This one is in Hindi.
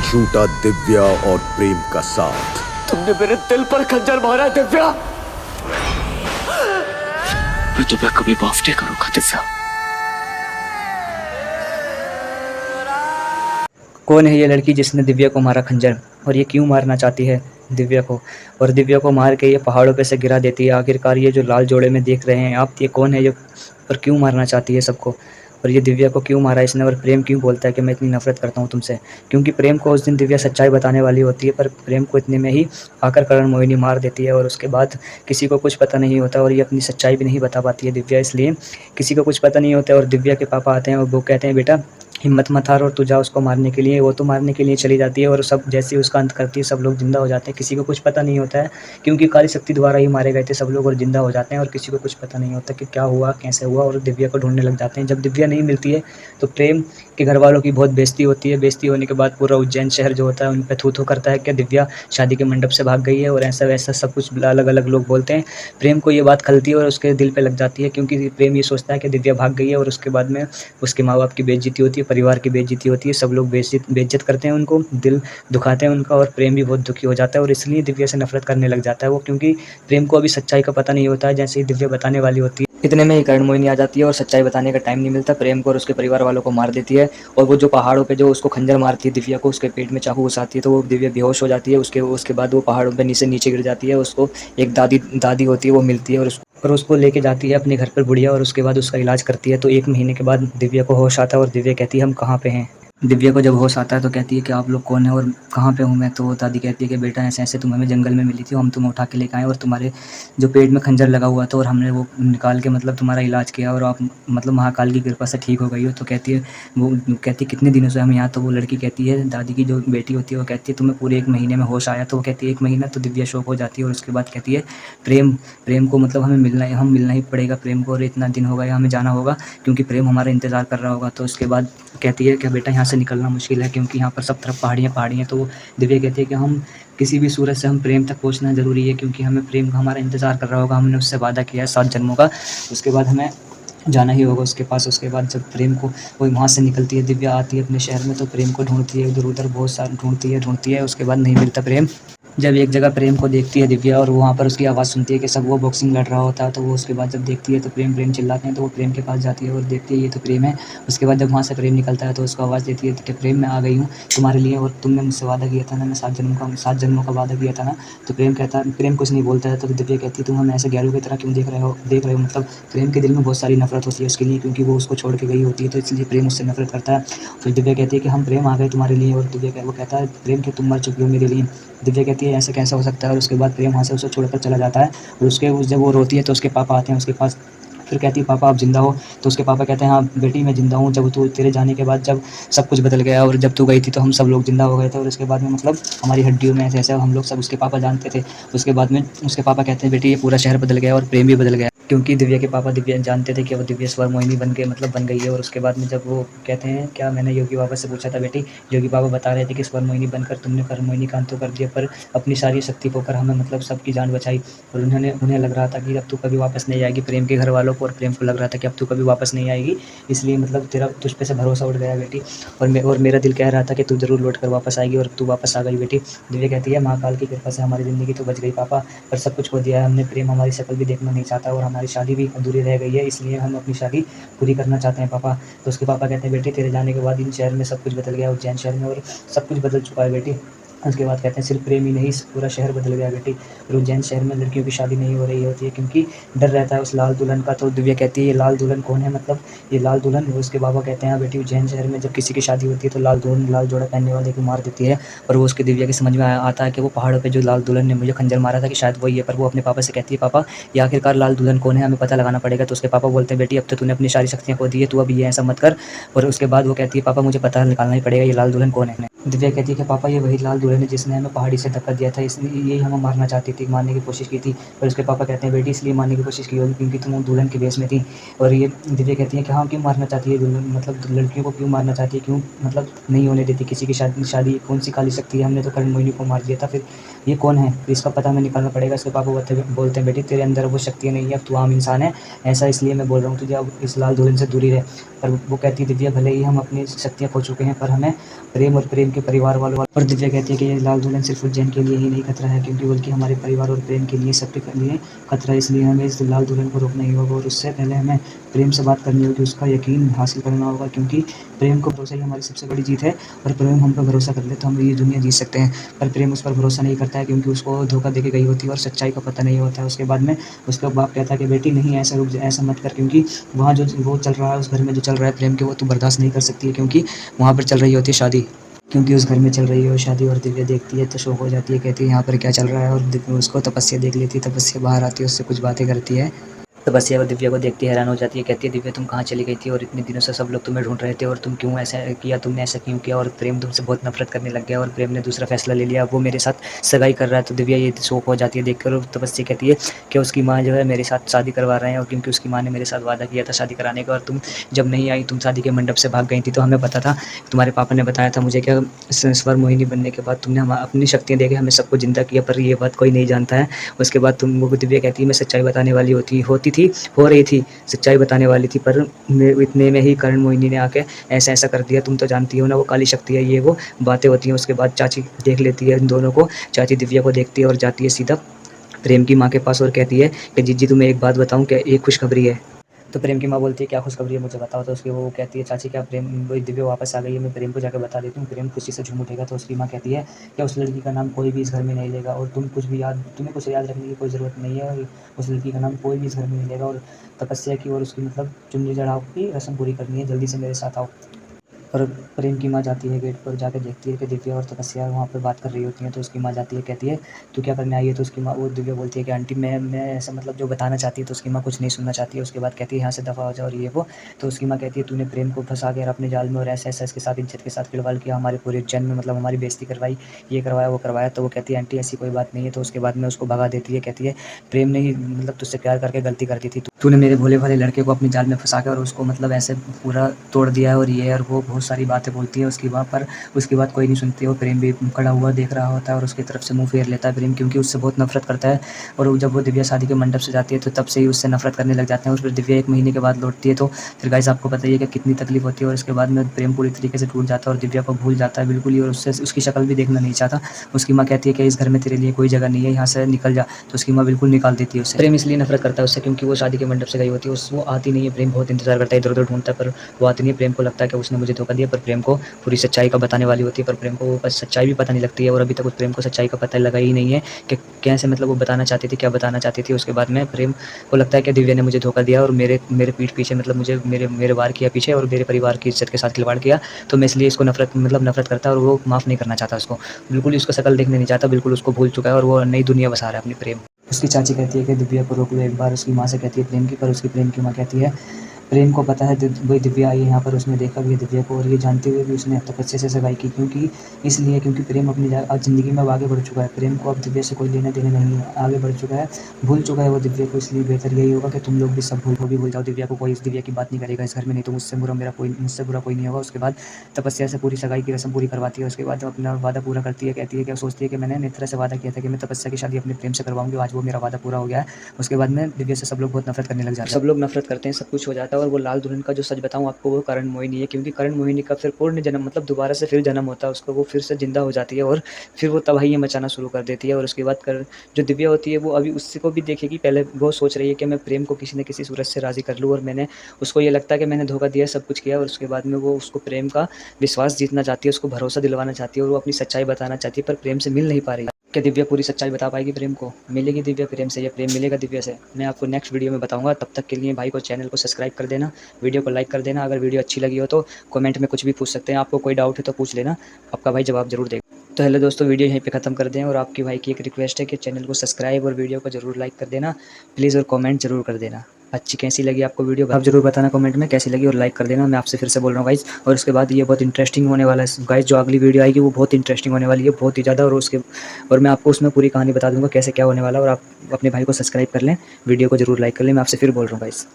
छूटा दिव्या और प्रेम का साथ। तुमने मेरे दिल पर खंजर मारा है दिव्या। मैं तुम्हें कभी माफ नहीं करूंगा दिव्या। कौन है ये लड़की जिसने दिव्या को मारा खंजर, और ये क्यों मारना चाहती है दिव्या को, और दिव्या को मार के ये पहाड़ों पे से गिरा देती है। आखिरकार ये जो लाल जोड़े में देख रहे हैं आप, ये कौन है ये, और क्यों मारना चाहती है सबको, और ये दिव्या को क्यों मारा इसने। और प्रेम क्यों बोलता है कि मैं इतनी नफरत करता हूँ तुमसे, क्योंकि प्रेम को उस दिन दिव्या सच्चाई बताने वाली होती है, पर प्रेम को इतने में ही आकर करण मोहिनी मार देती है, और उसके बाद किसी को कुछ पता नहीं होता, और ये अपनी सच्चाई भी नहीं बता पाती है दिव्या, इसलिए किसी को कुछ पता नहीं होता है। और दिव्या के पापा आते हैं और वो कहते हैं बेटा हिम्मत मत हार और तू जा उसको मारने के लिए। वो तो मारने के लिए चली जाती है, और सब जैसे ही उसका अंत करती है सब लोग जिंदा हो जाते हैं। किसी को कुछ पता नहीं होता है, क्योंकि काली शक्ति द्वारा ही मारे गए थे सब लोग, और जिंदा हो जाते हैं, और किसी को कुछ पता नहीं होता कि क्या हुआ कैसे हुआ, और दिव्या को ढूंढने लग जाते हैं। जब दिव्या नहीं मिलती है तो प्रेम के घर वालों की बहुत बेइज्जती होती है। बेइज्जती होने के बाद पूरा उज्जैन शहर जो होता है उन पर थू थू करता है कि दिव्या शादी के मंडप से भाग गई है, और ऐसा वैसा सब कुछ अलग अलग लोग बोलते हैं। प्रेम को ये बात खलती है और उसके दिल पे लग जाती है, क्योंकि प्रेम ये सोचता है कि दिव्या भाग गई है, और उसके बाद में उसके माँ बाप की बेइज्जती होती है, परिवार की बेइज्जती होती है, सब लोग बेइज्जत करते हैं उनको, दिल दुखाते हैं उनका, और प्रेम भी बहुत दुखी हो जाता है, और इसलिए दिव्या से नफरत करने लग जाता है वो, क्योंकि प्रेम को अभी सच्चाई का पता नहीं होता है। जैसे ही दिव्या बताने वाली होती है इतने में ही करण मोहिनी आ जाती है, और सच्चाई बताने का टाइम नहीं मिलता, प्रेम को और उसके परिवार वालों को मार देती है। और वो जो पहाड़ों पे जो उसको खंजर मारती है दिव्या को, उसके पेट में चाकू घुसाती है, तो वो दिव्या बेहोश हो जाती है। उसके बाद वो पहाड़ों पे नीचे नीचे गिर जाती है। उसको एक दादी दादी होती है, वो मिलती है, और उसको लेके जाती है अपने घर पर बुढ़िया, और उसके बाद उसका इलाज करती है। तो 1 महीने के बाद दिव्या को होश आता है, और दिव्या कहती है हम कहाँ पे हैं। दिव्या को जब होश आता है तो कहती है कि आप लोग कौन है और कहाँ पे हूँ मैं। तो दादी कहती है कि बेटा ऐसे ऐसे तुम हमें जंगल में मिली थी, हम तुम्हें उठा के लेके आए, और तुम्हारे जो पेट में खंजर लगा हुआ था और हमने वो निकाल के मतलब तुम्हारा इलाज किया, और आप मतलब महाकाल की कृपा से ठीक हो गई हो। तो कहती है वो कहती है कितने दिनों से हम यहाँ। तो वो लड़की कहती है, दादी की जो बेटी होती है वो कहती है तुम्हें पूरे 1 महीने में होश आया। तो वो कहती है 1 महीना। तो दिव्या शौक हो जाती है, और उसके बाद कहती है प्रेम प्रेम को मतलब हम मिलना ही पड़ेगा प्रेम को, और इतना दिन हो गया हमें जाना होगा, क्योंकि प्रेम हमारा इंतज़ार कर रहा होगा। तो उसके बाद कहती है कि बेटा यहाँ से निकलना मुश्किल है, क्योंकि यहाँ पर सब तरफ पहाड़ियाँ पहाड़ियाँ। तो वो दिव्या कहती है कि हम किसी भी सूरत से हम प्रेम तक पहुँचना ज़रूरी है, क्योंकि हमें प्रेम का हमारा इंतज़ार कर रहा होगा, हमने उससे वादा किया है 7 जन्मों का, उसके बाद हमें जाना ही होगा उसके पास। उसके बाद जब प्रेम को वो वहाँ से निकलती है, दिव्या आती है अपने शहर में, तो प्रेम को ढूंढती है इधर उधर, बहुत सारा ढूंढती है, उसके बाद नहीं मिलता प्रेम। जब एक जगह प्रेम को देखती है दिव्या, और वहाँ पर उसकी आवाज़ सुनती है कि सब वो बॉक्सिंग लड़ रहा होता है, तो वो उसके बाद जब देखती है तो प्रेम प्रेम चिल्लाते हैं, तो वो प्रेम के पास जाती है और देखती है ये तो प्रेम है। उसके बाद जब वहाँ से प्रेम निकलता है तो उसको आवाज़ देती है कि प्रेम मैं आ गई हूँ तुम्हारे लिए, और तुमने मुझसे वादा किया था ना, मैं 7 जन्मों का वादा किया था ना। तो प्रेम कहता है, प्रेम कुछ नहीं बोलता है। तो दिव्या कहती है तुम हमें ऐसे गैरों की तरह क्यों देख रहे हो, मतलब प्रेम के दिल में बहुत सारी नफरत होती है उसके लिए, क्योंकि वो उसको छोड़ के गई होती है, तो इसलिए प्रेम उससे नफरत करता है। फिर दिव्या कहती है कि हम प्रेम आ गए तुम्हारे लिए, और वो कहता है प्रेम कि तुम मर चुकी हो मेरे लिए। दिव्या कहती है ऐसे कैसा हो सकता है, और उसके बाद प्रेम वहाँ से उसे छोड़कर चला जाता है। और जब वो रोती है तो उसके पापा आते हैं उसके पास, फिर कहती है पापा आप ज़िंदा हो। तो उसके पापा कहते हैं हाँ बेटी मैं ज़िंदा हूँ, जब तू तेरे जाने के बाद जब सब कुछ बदल गया, और जब तू गई थी तो हम सब लोग ज़िंदा हो गए थे, और उसके बाद में मतलब हमारी हड्डियों में ऐसे ऐसे हम लोग सब उसके पापा जानते थे। उसके बाद में उसके पापा कहते हैं बेटी ये पूरा शहर बदल गया और प्रेम भी बदल गया, क्योंकि दिव्या के पापा दिव्या जानते थे कि वो दिव्या स्वर मोहिनी बन के मतलब बन गई है। और उसके बाद में जब वो कहते हैं क्या मैंने योगी बाबा से पूछा था बेटी, योगी बाबा बता रहे थे कि स्वर मोहिनी बनकर तुमने कर्ण मोहिनी का अंत तो कर दिया, पर अपनी सारी शक्ति खोकर हमें मतलब सबकी जान बचाई। और उन्हें लग रहा था कि अब तू कभी वापस नहीं आएगी, प्रेम के घर वालों को और प्रेम को लग रहा था कि अब तू कभी वापस नहीं आएगी, इसलिए मतलब तेरा तुझ पे से भरोसा उठ गया बेटी। और मेरा दिल कह रहा था कि तू ज़रूर लौट कर वापस आएगी, और तू वापस आ गई बेटी। दिव्या कहती है महाकाल की कृपा से हमारी ज़िंदगी तो बच गई पापा, पर सब कुछ खो दिया है हमने, प्रेम हमारी शक्ल भी देखना नहीं चाहता, और हमारी शादी भी अधूरी रह गई है, इसलिए हम अपनी शादी पूरी करना चाहते हैं पापा। तो उसके पापा कहते हैं बेटी तेरे जाने के बाद इन शहर में सब कुछ बदल गया, उज्जैन शहर में, और सब कुछ बदल चुका है बेटी। उसके बाद कहते हैं सिर्फ प्रेम ही नहीं पूरा शहर बदल गया बेटी। और उज्जैन शहर में लड़कियों की शादी नहीं हो रही होती है, क्योंकि डर रहता है उस लाल दुल्हन का। तो दिव्या कहती है ये लाल दुल्हन कौन है, मतलब ये लाल दुल्हन। उसके बाबा कहते हैं हाँ बेटी उज्जैन शहर में जब किसी की शादी होती है तो लाल जोड़ा पहनने वाले को मार देती है। और वो उसके दिव्या के समझ में आता है कि वो पहाड़ों पे जो लाल दुल्हन ने मुझे खंजर मारा था कि शायद वही है, पर वो अपने पापा से कहती है पापा ये आखिरकार लाल दुल्हन कौन है, हमें पता लगाना पड़ेगा। तो उसके पापा बोलते हैं बेटी अब तो तूने अपनी सारी शक्तियाँ खो दी है, तू अब ये ऐसा मत कर। और उसके बाद वो कहती है पापा मुझे पता निकालना ही पड़ेगा ये लाल दुल्हन कौन है। दिव्या कहती है कि पापा ये वही लाल दुल्हन है जिसने हमें पहाड़ी से धक्का दिया था, इसलिए यही हमें मारना चाहती थी, मारने की कोशिश की थी। पर उसके पापा कहते हैं बेटी इसलिए मारने की कोशिश की होगी क्योंकि तुम दुल्हन के भेष में थी। और ये दिव्या कहती है कि हाँ क्यों मारना चाहती है दुल्हन, मतलब लड़कियों को क्यों मारना चाहती है, क्यों मतलब नहीं होने देती किसी की शादी कौन सी काली शक्ति है, हमने तो कर्ण मोहिनी को मार दिया था, फिर ये कौन है, तो इसका पता हमें निकालना पड़ेगा। इसके पापा बोलते हैं बेटी तेरे अंदर वो शक्ति नहीं है, अब तू आम इंसान है, ऐसा इसलिए मैं बोल रहा हूँ तुझे अब इस लाल दुल्हन से दूरी रहे। पर वो कहती है दिव्या भले ही हम अपनी शक्तियाँ खो चुके हैं, पर हमें प्रेम और प्रेम प्रेम के परिवार वालों। और दिव्या कहती है कि ये लाल दुल्हन सिर्फ उज्जैन के लिए ही नहीं खतरा है, क्योंकि बल्कि हमारे परिवार और प्रेम के लिए सबके लिए खतरा है। इसलिए हमें इस लाल दुल्हन को रोकना ही होगा और उससे पहले हमें प्रेम से बात करनी होगी, उसका यकीन हासिल करना होगा, क्योंकि प्रेम को भरोसा ही हमारी सबसे बड़ी जीत है। और प्रेम हम पर भरोसा कर ले तो हम ये दुनिया जीत सकते हैं। पर प्रेम उस पर भरोसा नहीं करता है, क्योंकि उसको धोखा देके गई होती है और सच्चाई का पता नहीं होता है। उसके बाद में उसका बाप कहता है कि बेटी नहीं, ऐसा रुक जा, ऐसा मत कर, क्योंकि वहाँ जो वो चल रहा है, उस घर में जो चल रहा है प्रेम के, वो तू बर्दाश्त नहीं कर सकती है, क्योंकि वहाँ पर चल रही होती है शादी। क्योंकि उस घर में चल रही है वो शादी। और दिव्या देखती है तो शौक हो जाती है, कहती है यहाँ पर क्या चल रहा है। और उसको तपस्या देख लेती है, तपस्या बाहर आती है, उससे कुछ बातें करती है। तपस्या दिव्या को देखती है हैरान हो जाती है, कहती है दिव्या तुम कहाँ चली गई थी और इतने दिनों से सब लोग तुम्हें ढूंढ रहे थे, और तुम क्यों ऐसा किया, तुमने ऐसा क्यों किया। और प्रेम तुमसे बहुत नफरत करने लग गया और प्रेम ने दूसरा फैसला ले लिया, वो मेरे साथ सगाई कर रहा है। तो दिव्या ये शौक हो जाती है देखकर। और तपस्या कहती है कि उसकी माँ जो है मेरे साथ शादी करवा रहे हैं, और क्योंकि उसकी माँ ने मेरे साथ वादा किया था शादी कराने का, और तुम जब नहीं आई, तुम शादी के मंडप से भाग गई थी, तो हमें पता था, तुम्हारे पापा ने बताया था मुझे क्या स्वर मोहिनी बनने के बाद तुमने हम अपनी शक्तियाँ देके हमें सबको जिंदा किया, पर ये बात कोई नहीं जानता है। उसके बाद तुम, वो दिव्या कहती है मैं सच्चाई बताने वाली होती थी, हो रही थी, सच्चाई बताने वाली थी, पर इतने में ही करण मोहिनी ने आके ऐसा ऐसा कर दिया। तुम तो जानती हो ना वो काली शक्ति है, ये वो बातें होती हैं। उसके बाद चाची देख लेती है इन दोनों को, चाची दिव्या को देखती है और जाती है सीधा प्रेम की माँ के पास और कहती है कि जीजी तुम्हें एक बात बताऊं, क्या एक खुशखबरी है। तो प्रेम की माँ बोलती है क्या खुशखबरी है, मुझे बताओ। तो उसकी वो कहती है चाची क्या प्रेम, वो दिव्या वापस आ गई है, मैं प्रेम को जाकर बता देती हूँ, प्रेम खुशी से झूम उठेगा। तो उसकी माँ कहती है क्या उस लड़की का नाम कोई भी इस घर में नहीं लेगा, और तुम्हें कुछ याद रखने की कोई ज़रूरत नहीं है, और उस लड़की का नाम कोई भी इस घर में नहीं लेगा। और तपस्या की और उसकी मतलब चुन्नी चढ़ाव की रस्म पूरी करनी है, जल्दी से मेरे साथ आओ। और प्रेम की माँ जाती है गेट पर, जाकर देखती है कि दिव्या और तपस्या वहाँ पर बात कर रही होती हैं। तो उसकी माँ जाती है, कहती है तू क्या करने आई है। तो उसकी माँ, वो दिव्या बोलती है कि आंटी मैं ऐसा मतलब जो बताना चाहती है। तो उसकी माँ कुछ नहीं सुनना चाहती है। उसके बाद कहती है यहाँ से दफ़ा हो जाओ और ये वो। तो उसकी माँ कहती है तूने प्रेम को फंसा कर अपने जाल में और ऐसा ऐसा इसके साथ इज्जत के साथ खिलवाड़ किया, हमारे पूरे उज्जैन में मतलब हमारी बेइज्जती करवाई, ये करवाया वो करवाया। तो वो कहती है आंटी ऐसी कोई बात नहीं है। तो उसके बाद में उसको भगा देती है, कहती है प्रेम ने ही मतलब तुझसे प्यार करके गलती कर दी थी, तूने मेरे भोले भाले लड़के को अपने जाल में फंसा कर और उसको मतलब ऐसे पूरा तोड़ दिया है, और ये और वो बहुत सारी बातें बोलती है उसकी वहाँ पर। उसकी बात कोई नहीं सुनती है। और प्रेम भी खड़ा हुआ देख रहा होता है और उसकी तरफ से मुंह फेर लेता है प्रेम, क्योंकि उससे बहुत नफरत करता है। और जब वो दिव्या शादी के मंडप से जाती है तो तब से ही उससे नफरत करने लग जाते हैं। और फिर दिव्या 1 महीने के बाद लौटती है, तो फिर गाइस आपको पता ही है कि कितनी तकलीफ होती है। और उसके बाद में प्रेम पूरी तरीके से टूट जाता है और दिव्या को भूल जाता है बिल्कुल ही, और उससे उसकी शक्ल भी देखना नहीं चाहता। उसकी माँ कहती है कि इस घर में तेरे लिए कोई जगह नहीं है, यहाँ से निकल जा। तो उसकी माँ बिल्कुल निकाल देती है उससे। प्रेम इसलिए नफरत करता है उससे क्योंकि वो शादी के मंडप से गई होती है, वो आती नहीं है। प्रेम बहुत इंतजार करता है, इधर उधर ढूंढता है, पर वो आती नहीं है। प्रेम को लगता है कि उसने मुझे धोखा दिया, पर प्रेम को पूरी सच्चाई का बताने वाली होती है, पर प्रेम को वो बस सच्चाई भी पता नहीं लगती है। और अभी तक उस प्रेम को सच्चाई का पता लगा ही नहीं है कि कैसे मतलब वो बताना चाहती थी, क्या बताना चाहती थी। उसके बाद में प्रेम को लगता है कि दिव्या ने मुझे धोखा दिया और मेरे पीठ पीछे मतलब मुझे मेरे वार किया पीछे, और मेरे परिवार की इज्जत के साथ खिलवाड़ किया। तो मैं इसलिए इसको नफरत करता है, और वो माफ़ नहीं करना चाहता उसको, बिल्कुल ही उसका शक्ल देखने नहीं चाहता, बिल्कुल उसको भूल चुका है, और वो नई दुनिया बसा रहा है अपनी प्रेम। उसकी चाची कहती है कि दिव्या को रोक लो एक बार, उसकी माँ से कहती है प्रेम की, पर उसकी प्रेम की माँ कहती है प्रेम को पता है वही दिव्या आई है यहाँ पर, उसने देखा भी है दिव्या को, और ये जानते हुए भी उसने तपस्या से सगाई की, क्योंकि प्रेम अपनी ज़िंदगी में अब आगे बढ़ चुका है। प्रेम को अब दिव्या से कोई लेना देना नहीं है, आगे बढ़ चुका है, भूल चुका है वो दिव्या को। इसलिए बेहतर यही होगा कि तुम लोग भी सब भूल जाओ दिव्या को, कोई इस दिव्या की बात नहीं करेगा इस घर में, नहीं तो मुझसे बुरा कोई नहीं होगा। उसके बाद तपस्या से पूरी सगाई की रस्म पूरी करवाती है। उसके बाद अपना वादा पूरा करती है, कहती है कि सोचती है कि मैंने नेत्रा से वादा किया था कि मैं तपस्या की शादी अपने प्रेम से करवाऊंगी, आज वो मेरा वादा पूरा हो गया है। उसके बाद में दिव्या से सब लोग बहुत नफरत करने लग जाते हैं, सब लोग नफरत करते हैं, सब कुछ हो जाता है। और वो लाल दुल्हन का जो सच बताऊं आपको, वो करण मोहिनी है, क्योंकि करण मोहिनी का फिर पूर्ण जन्म मतलब दोबारा से फिर जन्म होता है उसको, वो फिर से जिंदा हो जाती है और फिर वो तबाहियां मचाना शुरू कर देती है। और उसके बाद जो दिव्या होती है वो अभी उससे को भी देखेगी, पहले वो सोच रही है कि मैं प्रेम को किसी न किसी सूरत से राजी कर लूँ, और मैंने उसको ये लगता है कि मैंने धोखा दिया, सब कुछ किया। और उसके बाद में वो उसको प्रेम का विश्वास जीतना चाहती है, उसको भरोसा दिलवाना चाहती है, और वो अपनी सच्चाई बताना चाहती है, पर प्रेम से मिल नहीं पा रही। क्या दिव्या पूरी सच्चाई बता पाएगी प्रेम को, मिलेगी दिव्या प्रेम से या प्रेम मिलेगा दिव्या से, मैं आपको नेक्स्ट वीडियो में बताऊंगा। तब तक के लिए भाई को चैनल को सब्सक्राइब कर देना, वीडियो को लाइक कर देना। अगर वीडियो अच्छी लगी हो तो कमेंट में कुछ भी पूछ सकते हैं, आपको कोई डाउट है तो पूछ लेना, आपका भाई जवाब जरूर देगा। तो हेलो दोस्तों, वीडियो यहीं पे ख़त्म कर दें, और आपकी भाई की एक रिक्वेस्ट है कि चैनल को सब्सक्राइब और वीडियो को जरूर लाइक कर देना प्लीज़, और कमेंट जरूर कर देना अच्छी कैसी लगी आपको वीडियो, आप जरूर बताना कमेंट में कैसी लगी, और लाइक कर देना। मैं आपसे फिर से बोल रहा हूँ गाइज। और उसके बाद ये बहुत इंटरेस्टिंग होने वाला है गाइज, जो अगली वीडियो आएगी वो बहुत इंटरेस्टिंग होने वाली है, बहुत ही ज़्यादा। और मैं आपको उसमें पूरी कहानी बता दूंगा कैसे क्या होने वाला है। और आप अपने भाई को सब्सक्राइब कर लें, वीडियो को जरूर लाइक कर लें, मैं आपसे फिर बोल रहा हूँ गाइज।